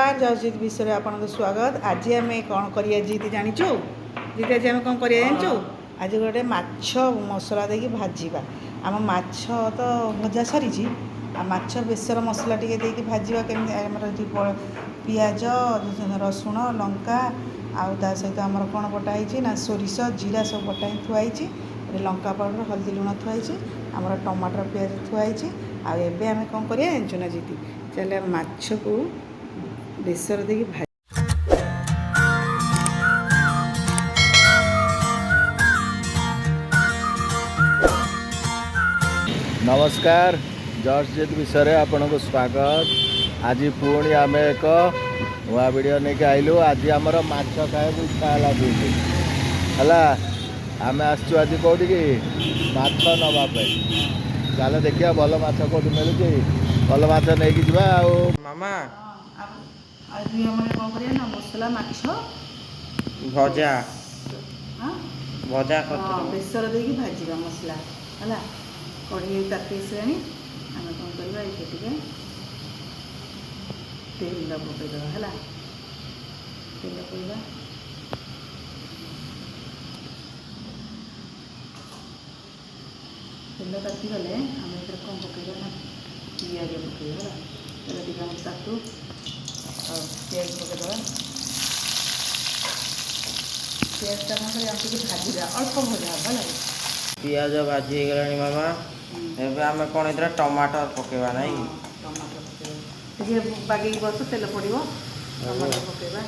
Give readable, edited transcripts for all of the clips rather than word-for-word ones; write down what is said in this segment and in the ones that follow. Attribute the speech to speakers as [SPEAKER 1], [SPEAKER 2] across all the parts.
[SPEAKER 1] नमस्कार जयजीत विषय आपन स्वागत। आज आम कौन करिया जीती जानिचु जीती आज आम कौन करिया जानिचु आज गोटे माछ मसला देकी भाजीबा। आम माछ तो भजा सरी माछ बेसर मसला टिके देकी भाजीबा केमि हमर पियाज रसुण लंका आउ ता सहित आमर कौन बटाई ना सोरिष जीरा सब बटाई थुआई लंका पाउडर हल्दी लुण थुआई आमर टमाटर पियाज थुआई आबे आम कौन करिया जानिचु ना जीती चले माछ को बेसर देकी भाजी।
[SPEAKER 2] नमस्कार जयजीत विषय आपन को स्वागत। आज पुणी आम एक नुआ वीडियो नहीं आइलु। आज आमर माछ खाए इच्छा है आम आसचु आज कौटी की माछ नापी चल देखिए भल माछ कौट मिलूँ भल माछ नहीं जावा मामा
[SPEAKER 1] आज हमने कौन करिया ना मसला माछ
[SPEAKER 2] भजा भजा
[SPEAKER 1] बेसर देकी भाजीबा मसला है कढ़ी ताती आसानी आम कौन करवा ये तेल पकईदे है तेल पकड़ा तेल ताती गले आम ये कौन पकईदा ना पियाज पकईदा तेल टी आम तातु पियाज पकईदा पियाज कौन कर भाजीदा अल्प भजा हम है
[SPEAKER 3] पियाज भाजी गला मामा एबे आम कौन इधर टमाटर पकेबा नहीं
[SPEAKER 1] टमाटर पकेबा बागे बस तेल पड़ो टमाटर पकेबा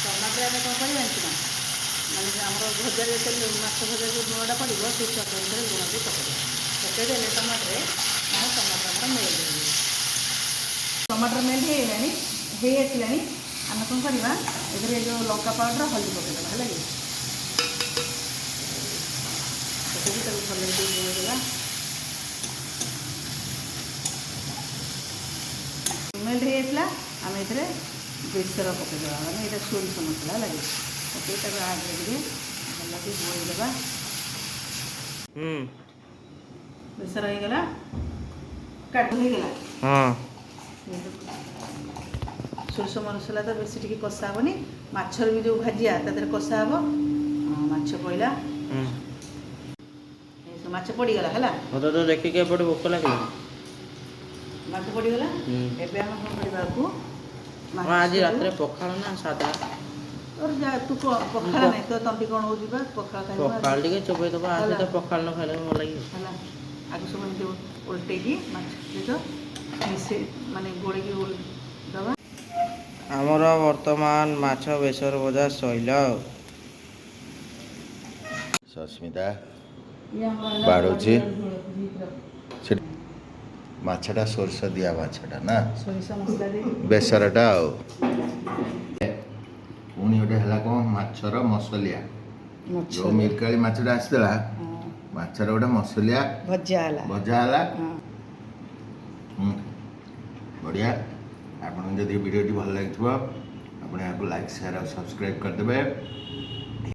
[SPEAKER 1] टमाटर आम कौन कर माने आम भजा तेल माछ भजा जो लुणटा पड़ो से स्वाद अनुसार लुण भी पकईदे टमाटर टमाटर मेल्ट टमाटर मेल्ट हो आसला आम कौन करवा ए जो लंका पाउडर हल्दी पकईदा है भल गोलदेगा मेल्ट हो आसला आम ये बेसर पकईदा मैंने ये सोरिष मसला लगे पकई आगे भल गोलदेगा बेसर हो गला काट हो गला सोरिष मसला तो बेस टी कषा हेनी माछर भी जो भाजिया तादेह कषा हम माछ पड़ा माछ पड़गला है
[SPEAKER 3] मत तो देखिए एपटे भोक लगे
[SPEAKER 1] माछ पड़गला एवं आम कौन करवा
[SPEAKER 3] आज रात पखाल ना सादा
[SPEAKER 1] और जा तू पखाल नहीं तो तंटी कौन हो
[SPEAKER 3] पखाल टे चोपे दबा आज तो पखाल न खाइले भल लगे
[SPEAKER 1] आगे सब उल्टे माछ मिसे माने गोड़े दबा
[SPEAKER 3] आमर वर्तमान माछ बेसर भजा शैल
[SPEAKER 2] सस्मिता बाड़ुची माछटा सोरष दिया माछटा ना बेसरटा पुणी गोटे है कौन माछर मसलिया जो मिरकाली माछटा आसला माछर गोटे मसलिया भजा बढ़िया। आपन जदि वीडियो भल लगे आप लाइक शेयर और सब्सक्राइब करदे।